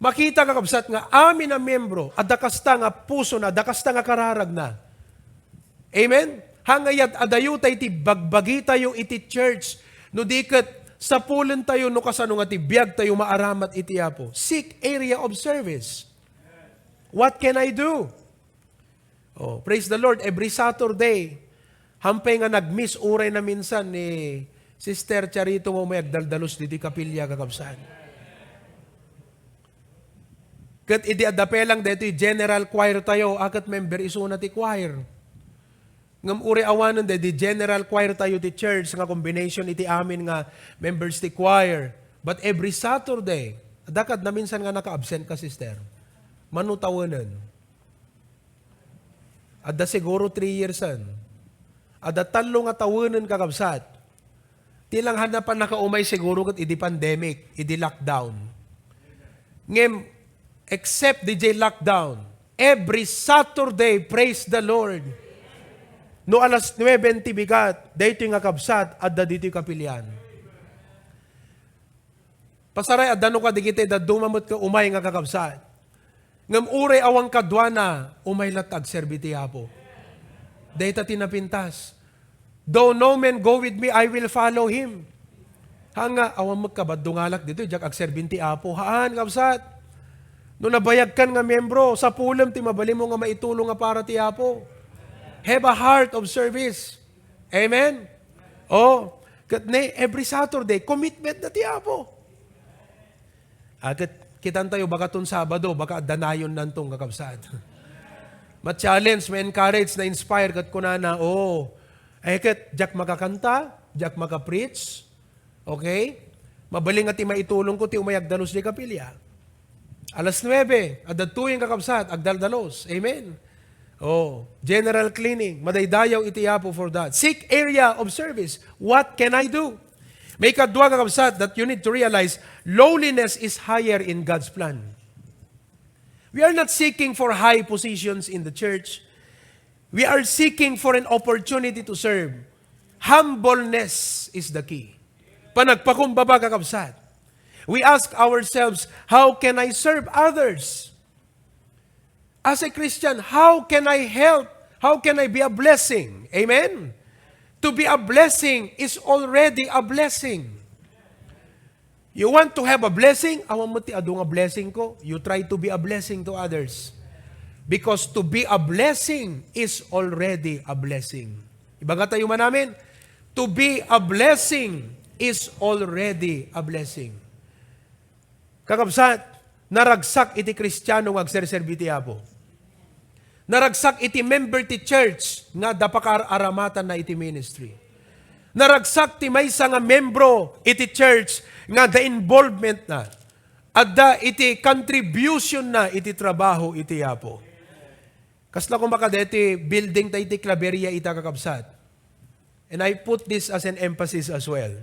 Speaker 1: Makita kakabsat nga amin na membro, at dakasta nga puso na, dakasta nga kararag na. Amen? Hangayat adayo tayo iti bagbagi tayo iti church, no diket sa pulen tayo no kasano nga ti biyag tayo maaramat iti apo. Seek area of service. What can I do? Oh, praise the Lord. Every Saturday, hampay nga nag-miss uray na minsan ni Sister Charito mo may agdaldalos diti kapilya kakabsat. Kat idi adapelang dito general choir tayo, akat member isuna ti choir. Ngam uri awanan de di general choir tayo ti church nga combination iti amin nga members ti choir. But every Saturday, dakad na minsan nga naka-absent ka, sister. Manutawanan. Adda siguro 3 yearsan. Adda 3 nga tawanan kakabsat. Tilang hanapan nakaumay siguro kat idi pandemic, idi lockdown. Ngem, except DJ lockdown, every Saturday, praise the Lord. No alas 9 tibigat, dito nga kabsat, adda dito kapilian. Pasaray, adda no ka digite, da dumamot ka umay nga kakabsat. Ngam uray awang kadwana, umay latag serbiti hapo. Dito tinapintas. Though no man go with me, I will follow him. Hanga, awang magkabadungalak dito, jak agserbinti apo. Haan, kabsat. No nabayag kan nga membro, sa pulam ti mabali mo nga maitulong nga para ti apo. Have a heart of service. Amen? Oh, every Saturday, commitment na ti apo. At kitan tayo, baka tun Sabado, baka danayon nantong kakabsat. Ma-challenge, ma-encourage, na-inspire, kat kunana, kat jak makakanta, jak makapreach, okay? Mabaling at maitulong ko, ti umayagdalos di kapilya. Alas 9, adatuyin kakabsat, agdaldalos. Amen? General cleaning, madaydayaw itiyapo for that. Seek area of service. What can I do? May kadwa kakabsat that you need to realize, lowliness is higher in God's plan. We are not seeking for high positions in the church. We are seeking for an opportunity to serve. Humbleness is the key. Panagpakumbaba kakabsat. We ask ourselves, how can I serve others? As a Christian, how can I help? How can I be a blessing? Amen? To be a blessing is already a blessing. You want to have a blessing? Awan mo ti adu nga blessing ko. You try to be a blessing to others. Because to be a blessing is already a blessing. Ibaga tayo man namin, to be a blessing is already a blessing. Kakabsat, naragsak iti Kristiyano nga agserserbi ti Apo. Naragsak iti member ti church nga dapakaaramatan na iti ministry. Naragsak ti maysa nga membro iti church nga the involvement na adda iti contribution na iti trabaho iti Apo. Kasla ko makadeti building ta iti Claveria ita kakabsat. And I put this as an emphasis as well.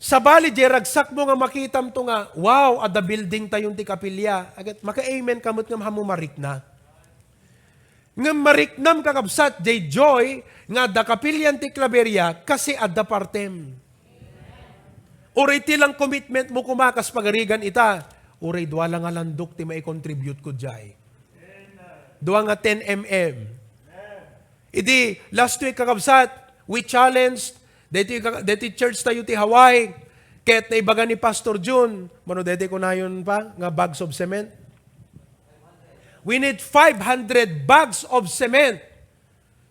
Speaker 1: Sa bali, ragsak mo nga makitam to nga, wow, adda building tayong ti kapilya. Agad, maka-amen kamot nga mahamu marik na. Nga mariknam kakabsat, jay joy, nga da kapilyan ti Claveria, kasi adda partem. Uray ti lang commitment mo kumakas pagarigan ita, uray dwa lang nga landok ti mai-contribute ko jay. Dua nga 10 mm. Idi, last week kakabsat, we challenged, deti church tayo ti Hawaii, kahit na ibaga ni Pastor June, mano deti ko na yun pa, nga bags of cement. We need 500 bags of cement.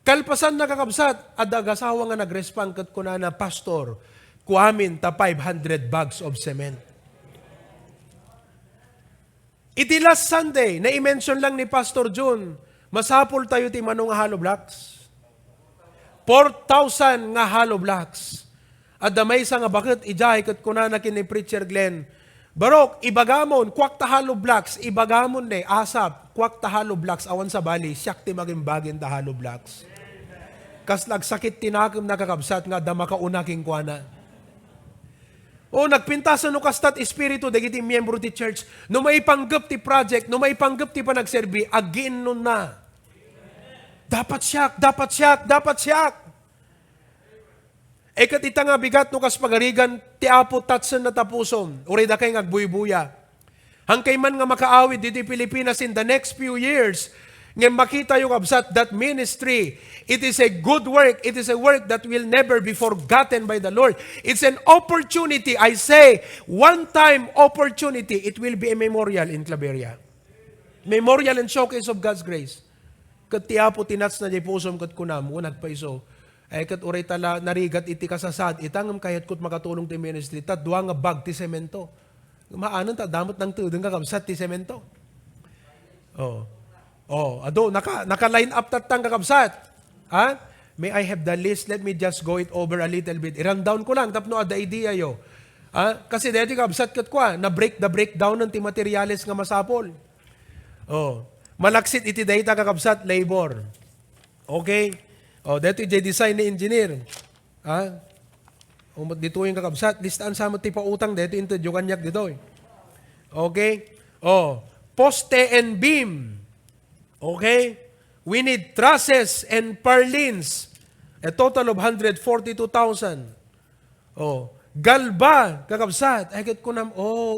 Speaker 1: Kalpasan na kakabsat, adagasawa nga nagrespond kat ko na Pastor, kuamin ta 500 bags of cement. Iti last Sunday, na-mention lang ni Pastor June, masapol tayo ti manong hollow blocks. 4,000 nga hollow blocks. At damay sa nga bakit, ijay kat ko na ni Preacher Glenn, Barok, ibagamon, kwak ta hollow blocks, ibagamon ne, asap, kwak ta hollow blocks, awan sa bali, siyak ti maging bagin ta hollow blocks. Kas nagsakit tinakim nakakabsat nga da makaunaking kuana. O nagpintasan no kastat espiritu dagiti miyembro ti church, no maipanggap ti project, no maipanggap ti panagserbi, agin nun na. Dapat siyak, dapat siyak, dapat siyak. Kat ita nga bigat no kas pagarigan ti Apo tatsen na tapusom. Uray da kay ngagbuy-buya. Hangkay man nga makaawid diti Pilipinas in the next few years, nga makita yung absat that ministry, it is a good work. It is a work that will never be forgotten by the Lord. It's an opportunity. I say, one-time opportunity. It will be a memorial in Claveria. Memorial and showcase of God's grace. Kat ti Apo tinats na di pusom kat kunam, unag pa iso. Ay kat uray tala narigat iti kasasad, itangam kayat kut makatulong ti ministry, tat duwa nga bag ti semento. Maanan ta, damot ng tudong kakabsat ti semento. Ado, naka-line up tatang kakabsat. Ha? May I have the list? Let me just go it over a little bit. I-rundown ko lang, tapno ada idea yo. Ha? Kasi dati kakabsat kat kwa, na-break the breakdown ng ti materials nga masapol. Malaksit iti data kakabsat, labor. Okay? Dito yung design ni engineer. Dito yung kakabsat. Listaan sa mo ti pautang. Dito yung kanyak dito. Okay? Poste and beam. Okay? We need trusses and purlins. A total of 142,000. Galba, kakabsat. Ay, ko na,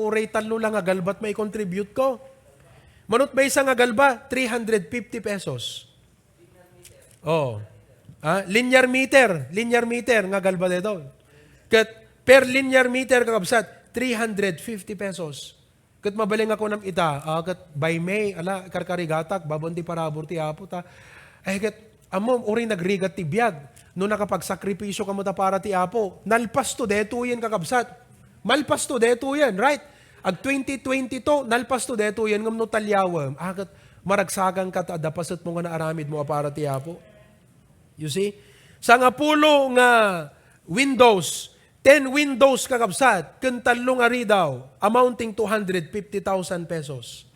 Speaker 1: uray talo lang nga galbat may contribute ko. Manot ba isang nga galba? 350 pesos. Linear meter nga galba dito. Kat per linear meter kakabsat 350 pesos. Kat mabaling ako nam ita, kat by May, karkarigatak, babondi parabor ti Apo ta. Ay kat amom uri nagrigat ti biag. No nakapagsakripisyo ka mo ta para ti Apo. Nalpas to deto yan kakabsat. Malpas to deto yan, right? Ag 2022, nalpas to deto yan ngam no talyawam. Kat maragsagang ka ta adapasat mo nga naaramid mo para ti Apo. You see? Sa nga pulo nga windows, 10 windows kakabsat, kentalo nga ridaw, amounting to 150,000 pesos.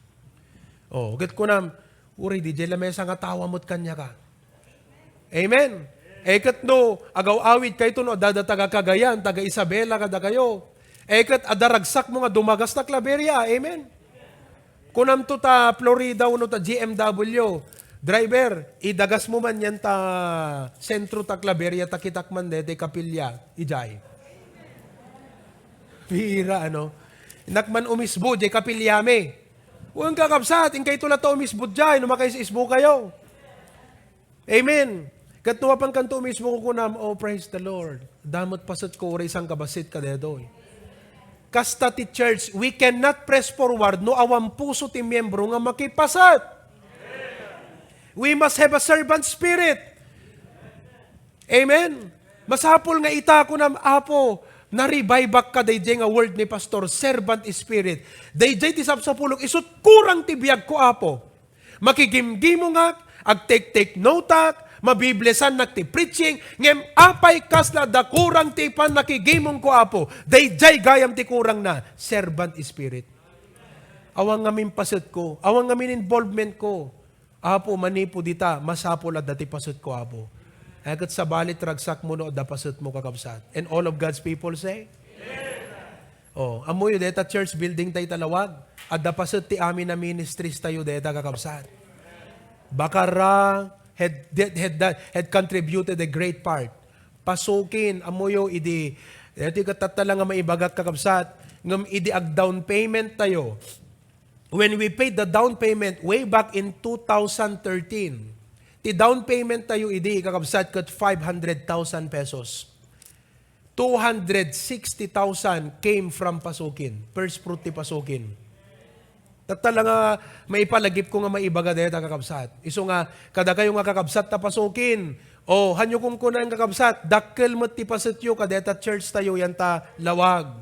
Speaker 1: Gat ko na, uri di jela mesa nga tawa mo't kanya ka. Amen? Kat no, agaw-awid kayo no, dada taga Cagayan, taga Isabela kada kayo. Kat adaragsak mo nga dumagas na Claveria. Amen? Kunam to ta Florida, uno ta GMW, driver, idagas mo man yan ta sentro ta Claveria, ta kitakman de kapilya, ijay. Pira, Nakman umisbo, jay kapilyame. Huwag kakabsat, ingkay tula to umisbo jay, numakay sa isbo kayo. Amen. Katnuwa pang kanto umisbo ko kunam, praise the Lord. Damot pasat ko, uray isang kabasit ka dedo. Kasta ti church, we cannot press forward no awang puso ti miyembro nga makipasat. We must have a servant spirit. Amen? Masapol nga ita ko ng Apo, na-revive back ka dayjay nga word ni Pastor, servant spirit. Dayjay ti sapsapulog, isut kurang ti biyag ko apo. Makigimgimo nga, ag-take notak, mabiblesan nak ti preaching, ngem apay kasla da kurang ti pan nakigimong ko apo. Dayjay gayam ti kurang na, servant spirit. Awang ngamin paset ko, awang ngamin involvement ko. Apo, manipo dita, masapol at dati paset ko apo. Agad sa balit, ragsak mo no, dapaset mo kakabsat. And all of God's people say? Oh, amoy deta church building tayo talawag. At dapaset ti amin na ministries tayo deta kakabsat. Bakara had contributed a great part. Pasukin, amoyo idi, deti katatala nga maibagat kakabsat, ngam idi ag down payment tayo. When we paid the down payment way back in 2013, ti down payment tayo idi kakabsat kat 500,000 pesos. 260,000 came from Pasukin. First fruit ti Pasukin. Tatala nga maipalagip ko nga maibaga deta kakabsat. Iso nga kada kayo nga kakabsat ta Pasukin. O hanyo kung kuna ang kakabsat, dakkel mo ti pasatyo kadeta church tayo yan ta lawag.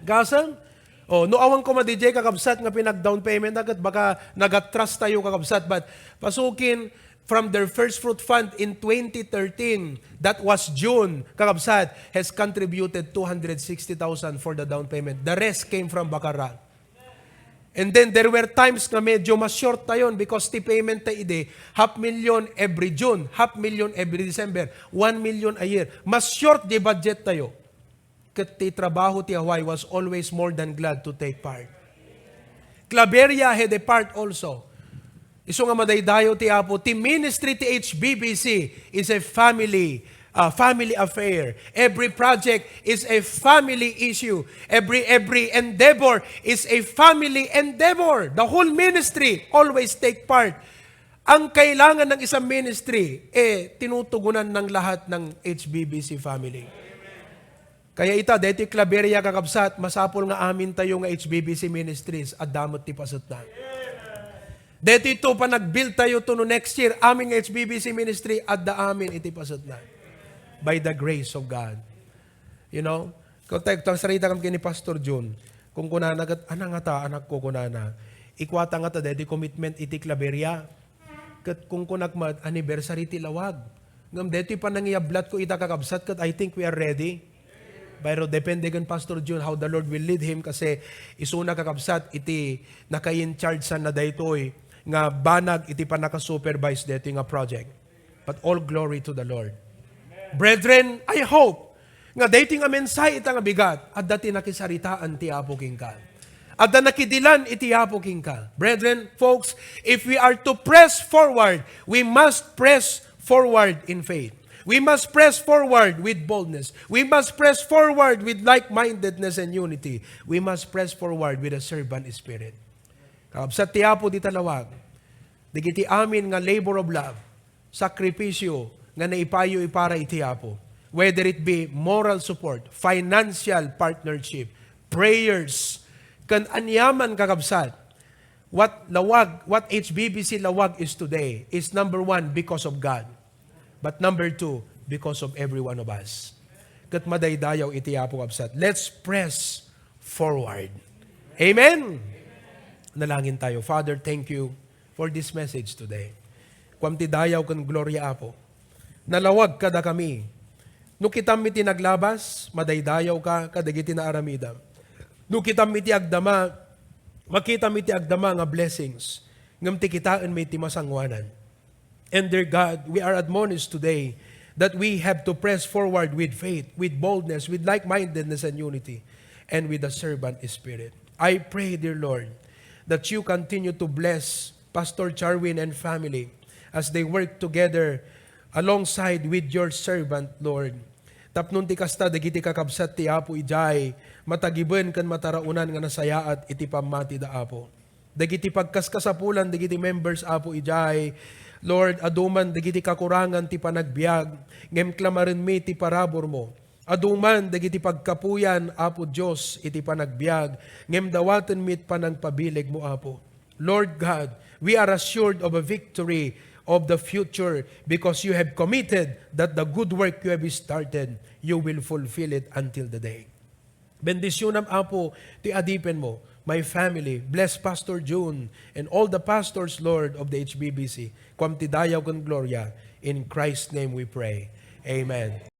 Speaker 1: Gasang? Oh, no awang ko ma-DJ kakabsat nga pinag-down payment agad baka nagat-trust tayo kakabsat, but Pasukin from their first fruit fund in 2013, that was June, kakabsat has contributed 260,000 for the down payment. The rest came from Bakara. And then there were times na medyo mas short tayo because the payment tayo ide, 500,000 every June, 500,000 every December, 1 million a year. Mas short di budget tayo. Kat ti trabaho ti Hawaii was always more than glad to take part. Claveria had a part also. Iso nga madaydayo ti Apo, ti ministry ti HBBC is a family affair. Every project is a family issue. Every endeavor is a family endeavor. The whole ministry always take part. Ang kailangan ng isang ministry, tinutugunan ng lahat ng HBBC family. Kaya ita, deti Claveria kakabsat, masapol nga amin tayo nga HBBC Ministries at damot ti pasot na. Dito ito pa nag-build tayo to no next year, aming HBBC ministry at da amin iti pasot na. By the grace of God. You know, kung tayo sarita kami ni Pastor June, kung kunana, anak ko kunana, ikwata nga ta, deti commitment iti Claveria, kat kung kunagmad, anniversary ti lawag. Ngam deti pa nangiyablat ko ita kakabsat, kat I think we are ready. Pero depende kan Pastor June how the Lord will lead him kasi isuna kakabsat iti naka-in-charge sa na daytoy nga banag iti pa naka-supervise dito nga project. But all glory to the Lord. Brethren, I hope nga dito nga mensahe ita nga bigat at dati nakisaritaan ti Apo King ka. At da nakidilan iti Apo King ka. Brethren, folks, if we are to press forward, we must press forward in faith. We must press forward with boldness. We must press forward with like-mindedness and unity. We must press forward with a servant spirit. Kabsat ti Apo di talawag. Digiti amin nga labor of love, sakripisyo nga naipayo ipara iti Apo. Whether it be moral support, financial partnership, prayers, kan anyaman kakabsat. What HBBC lawag is today is number 1, because of God. But number 2, because of every one of us. Kat madaydayaw iti Apo kabsat. Let's press forward. Amen? Nalangin tayo. Father, thank you for this message today. Kwamti dayaw kan gloria Apo. Nalawag kada kami. No kitam iti naglabas, madaydayaw ka, kadagiti na aramida. No kitam iti agdama, makita iti agdama nga blessings. Ngam ti kitaan may ti masangwanan. And dear God, we are admonished today that we have to press forward with faith, with boldness, with like-mindedness and unity, and with a servant spirit. I pray, dear Lord, that you continue to bless Pastor Charwin and family as they work together alongside with your servant, Lord. Tapnon ti kasta, dagiti kakabsat ti Apo ijay, matagiben kan mataraunan nga nasayaat iti pamati da Apo. Dagiti pagkaskasapulan, dagiti members Apo ijay, Lord, aduman dagiti kakurangan ti panagbiag, ngem klamarin mi ti parabor mo. Aduman dagiti pagkapuyan, Apo Diyos, iti panagbiag, ngem dawaten mi panagpabilig mo, Apo. Lord God, we are assured of a victory of the future because you have committed that the good work you have started, you will fulfill it until the day. Bendisyonam Apo, ti adipen mo, my family, bless Pastor June, and all the pastors, Lord, of the HBBC. Kwam ti dayaw kon gloria. In Christ's name we pray. Amen.